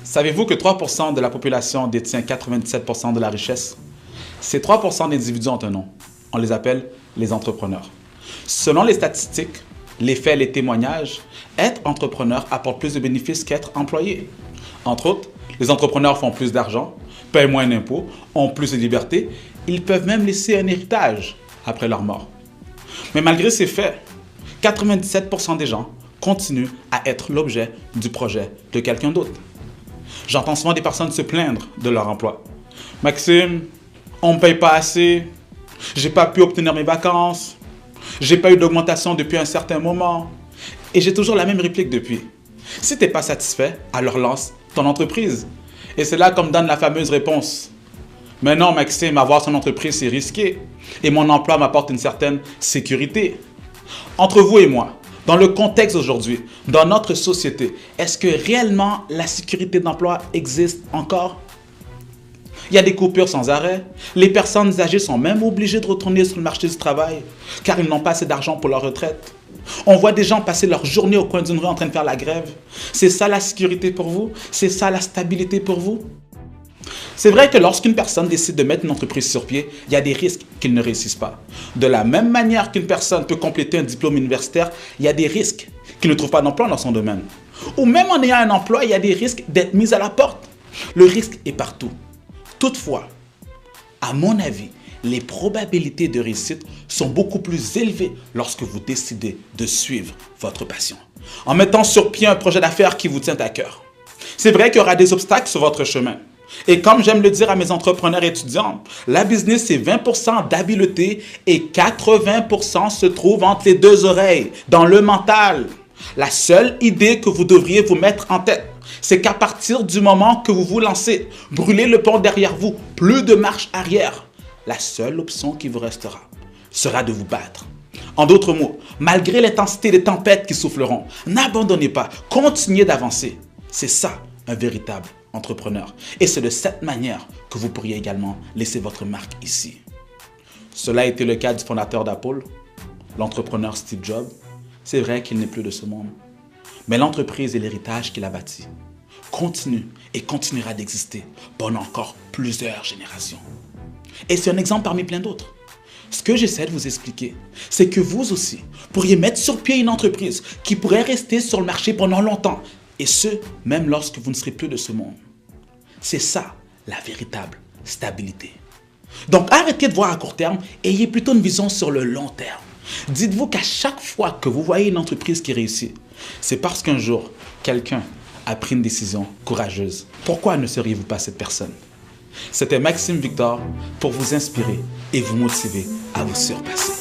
Savez-vous que 3% de la population détient 97% de la richesse? Ces 3% d'individus ont un nom. On les appelle les entrepreneurs. Selon les statistiques, les faits et les témoignages, être entrepreneur apporte plus de bénéfices qu'être employé. Entre autres, les entrepreneurs font plus d'argent, paient moins d'impôts, ont plus de liberté. Ils peuvent même laisser un héritage après leur mort. Mais malgré ces faits, 97% des gens continuent à être l'objet du projet de quelqu'un d'autre. J'entends souvent des personnes se plaindre de leur emploi. « Maxime, on ne me paye pas assez, j'ai pas pu obtenir mes vacances, j'ai pas eu d'augmentation depuis un certain moment. » Et j'ai toujours la même réplique depuis. Si tu n'es pas satisfait, alors lance ton entreprise. Et c'est là qu'on me donne la fameuse réponse. « Mais non, Maxime, avoir son entreprise, c'est risqué. Et mon emploi m'apporte une certaine sécurité. » Entre vous et moi, dans le contexte d'aujourd'hui, dans notre société, est-ce que réellement la sécurité d'emploi existe encore? Il y a des coupures sans arrêt. Les personnes âgées sont même obligées de retourner sur le marché du travail car ils n'ont pas assez d'argent pour leur retraite. On voit des gens passer leur journée au coin d'une rue en train de faire la grève. C'est ça la sécurité pour vous? C'est ça la stabilité pour vous? C'est vrai que lorsqu'une personne décide de mettre une entreprise sur pied, il y a des risques qu'ils ne réussissent pas. De la même manière qu'une personne peut compléter un diplôme universitaire, il y a des risques qu'il ne trouve pas d'emploi dans son domaine. Ou même en ayant un emploi, il y a des risques d'être mis à la porte. Le risque est partout. Toutefois, à mon avis, les probabilités de réussite sont beaucoup plus élevées lorsque vous décidez de suivre votre passion, en mettant sur pied un projet d'affaires qui vous tient à cœur. C'est vrai qu'il y aura des obstacles sur votre chemin. Et comme j'aime le dire à mes entrepreneurs étudiants, la business c'est 20% d'habileté et 80% se trouve entre les deux oreilles, dans le mental. La seule idée que vous devriez vous mettre en tête, c'est qu'à partir du moment que vous vous lancez, brûlez le pont derrière vous, plus de marche arrière. La seule option qui vous restera sera de vous battre. En d'autres mots, malgré l'intensité des tempêtes qui souffleront, n'abandonnez pas, continuez d'avancer. C'est ça, un véritable entrepreneur. Et c'est de cette manière que vous pourriez également laisser votre marque ici. Cela a été le cas du fondateur d'Apple, l'entrepreneur Steve Jobs. C'est vrai qu'il n'est plus de ce monde. Mais l'entreprise et l'héritage qu'il a bâti continue et continuera d'exister pendant encore plusieurs générations. Et c'est un exemple parmi plein d'autres. Ce que j'essaie de vous expliquer, c'est que vous aussi pourriez mettre sur pied une entreprise qui pourrait rester sur le marché pendant longtemps. Et ce, même lorsque vous ne serez plus de ce monde. C'est ça, la véritable stabilité. Donc arrêtez de voir à court terme et ayez plutôt une vision sur le long terme. Dites-vous qu'à chaque fois que vous voyez une entreprise qui réussit, c'est parce qu'un jour, quelqu'un a pris une décision courageuse. Pourquoi ne seriez-vous pas cette personne? C'était Maxime Victor pour vous inspirer et vous motiver à vous surpasser.